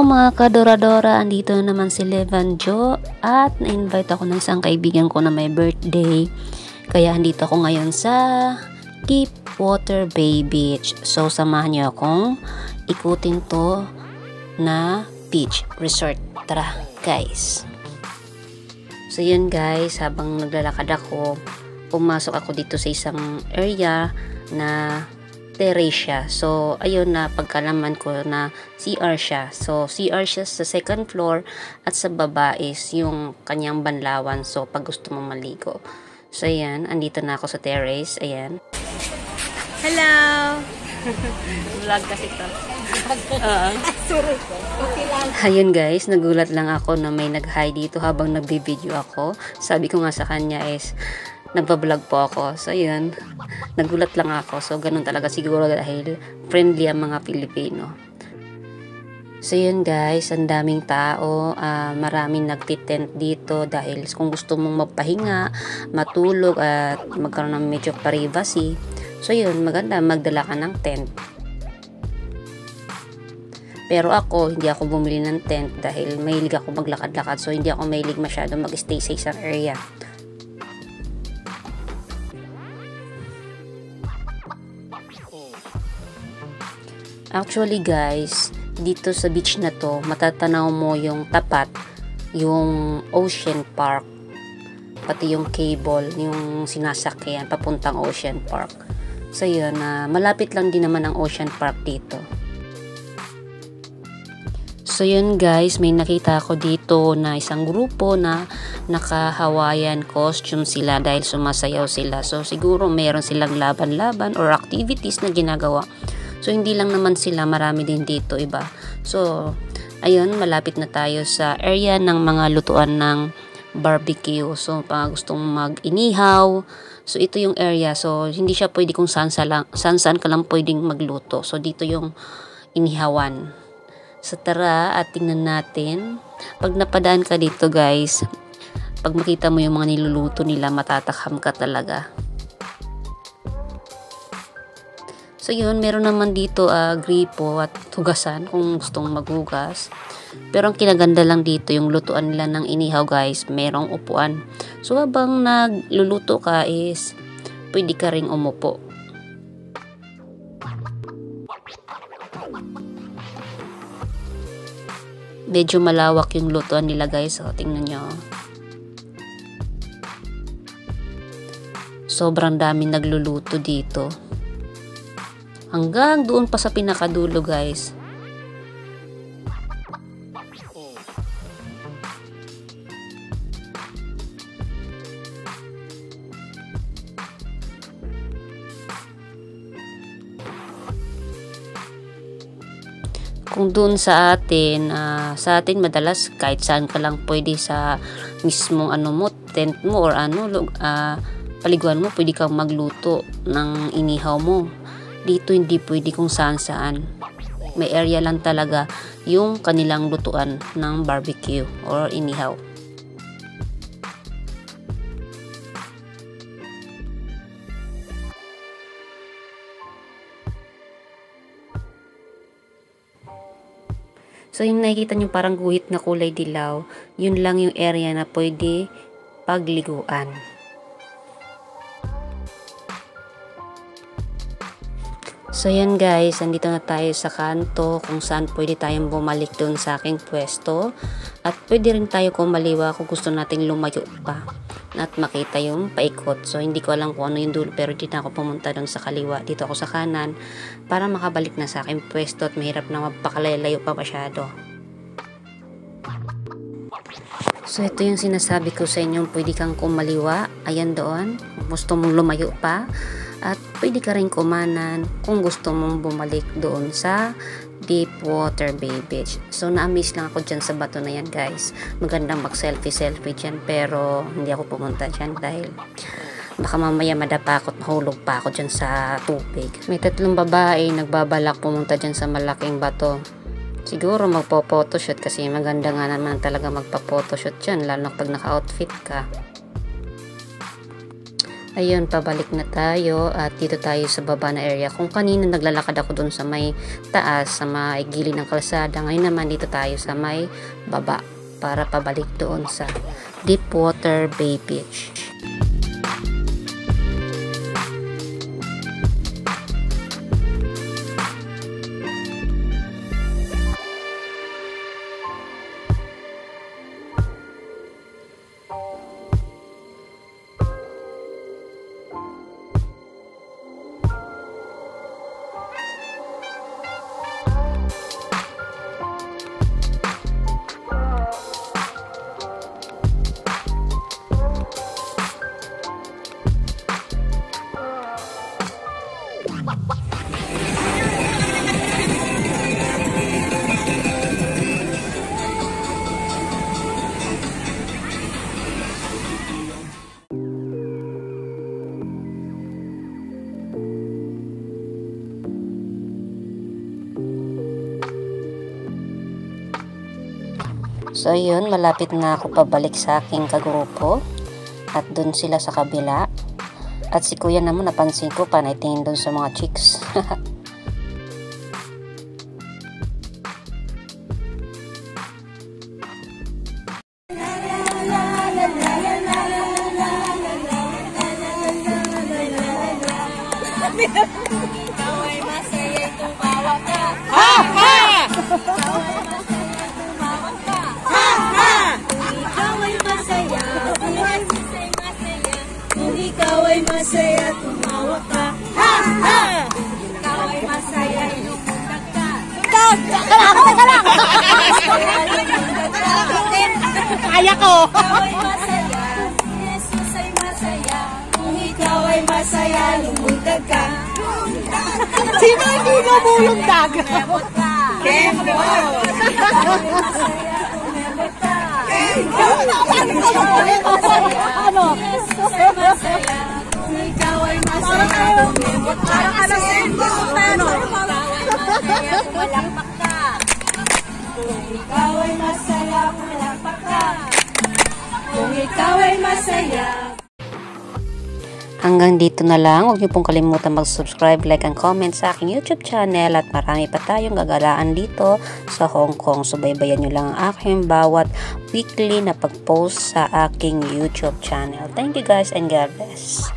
mga kadora-dora, andito na naman si Levan Jo at na-invite ako ng isang kaibigan ko na may birthday. Kaya andito ako ngayon sa Deep Water Bay Beach. So samahan niyo akong ikutin to na beach resort. Tara guys. So yun guys, habang naglalakad ako, pumasok ako dito sa isang area na terrace siya. So, ayun na pagkalaman ko na CR siya. So, CR siya sa second floor at sa baba is yung kanyang banlawan. So, pag gusto mo maligo. So, ayan. Andito na ako sa terrace. Ayan. Hello! Vlog kasi to. Sorry. Okay lang. Ayun guys, nagulat lang ako na may nag-hi dito habang nagbi-video ako. Sabi ko nga sa kanya is nagpa-vlog po ako. So, yun. Nagulat lang ako. So, ganun talaga siguro dahil friendly ang mga Pilipino. So, yun guys. Ang daming tao. Maraming nagtitent dito dahil kung gusto mong magpahinga, matulog, at magkaroon ng medyo privacy. So, yun. Maganda magdala ka ng tent. Pero ako, hindi ako bumili ng tent dahil mahilig ako maglakad-lakad. So, hindi ako mahilig masyado mag-stay sa isang area. Actually guys, dito sa beach na to, matatanaw mo yung tapat, yung Ocean Park, pati yung cable, yung sinasakyan papuntang Ocean Park. So yun, malapit lang din naman ang Ocean Park dito. So yun guys, may nakita ako dito na isang grupo na naka-Hawaiian costume sila dahil sumasayaw sila. So siguro meron silang laban-laban or activities na ginagawa. So, hindi lang naman sila, marami din dito iba. So, ayun, malapit na tayo sa area ng mga lutuan ng barbecue. So, pag gustong mag-inihaw, so ito yung area. So, hindi siya pwede kung saan ka lang pwedeng magluto. So, dito yung inihawan. So, tara at tingnan natin. Pag napadaan ka dito guys, pag makita mo yung mga niluluto nila, matatakam ka talaga. So yun, meron naman dito gripo at hugasan kung gustong maghugas. Pero ang kinaganda lang dito, yung lutuan nila ng inihaw guys, merong upuan. So habang nagluluto ka is, pwede ka ring umupo. Medyo malawak yung lutuan nila guys, so tingnan nyo. Sobrang daming nagluluto dito. Hanggang doon pa sa pinakadulo guys. Kung doon sa atin madalas kahit saan ka lang pwede sa mismong tent mo or paliguan mo, pwede kang magluto ng inihaw mo. Dito hindi pwede kung saan-saan. May area lang talaga yung kanilang lutuan ng barbecue or inihaw. So yung nakikita nyo parang guhit na kulay dilaw, yun lang yung area na pwede pagliguan. So yan guys, andito na tayo sa kanto kung saan pwede tayong bumalik doon sa aking pwesto. At pwede rin tayo kumaliwa kung gusto nating lumayo pa at makita yung paikot. So hindi ko alam kung ano yung dulo, pero dito ako pumunta doon sa kaliwa. Dito ako sa kanan para makabalik na sa aking pwesto at mahirap na magpakalayo pa masyado. So ito yung sinasabi ko sa inyo, pwede kang kumaliwa, ayan doon, kung gusto mong lumayo pa. At pwede ka rin kumanan kung gusto mong bumalik doon sa Deep Water Bay Beach. So na-amaze lang ako dyan sa bato na yan guys. Magandang mag-selfie dyan, pero hindi ako pumunta dyan dahil baka mamaya madapa ako at mahulog pa ako dyan sa tubig. May 3 babae nagbabalak pumunta dyan sa malaking bato. Siguro magpo-photoshoot kasi maganda nga naman talaga magpa-photoshoot dyan, lalo pag naka-outfit ka. Ayun, pabalik na tayo at dito tayo sa baba na area. Kung kanina naglalakad ako dun sa may taas, sa may gilid ng kalsada, ngayon naman dito tayo sa may baba para pabalik doon sa Deepwater Bay Beach. So yun, malapit na ako pabalik sa aking kagrupo at dun sila sa kabila. At si kuya naman napansin ko panaytingin dun sa mga chicks. Ikaw ay masaya, tumawa ka. Ha! Ha! Ikaw ay masaya, tumawa ka. Ha! Ha! Ikaw ay masaya, lumudag ka. Teka lang! Kaya ko! Ikaw ay masaya, Jesus ay masaya. Kung ikaw ay masaya, lumudag ka. Sino hindi lumulundag? Tumebot ka. Kembot! Ikaw ay masaya, tumebot ka. Ano? Jesus ay masaya. Kung ikaw ay masaya, tumebot ka. Parang ano, ano? Malakpak ka. Kung ikaw ay masaya, malakpak ka. Kung ikaw ay masaya. Hanggang dito na lang. Huwag niyo pong kalimutan mag-subscribe, like, and comment sa aking YouTube channel at marami pa tayong gagalaan dito sa Hong Kong. Subaybayan niyo lang ang aking bawat weekly na pag-post sa aking YouTube channel. Thank you guys and God bless.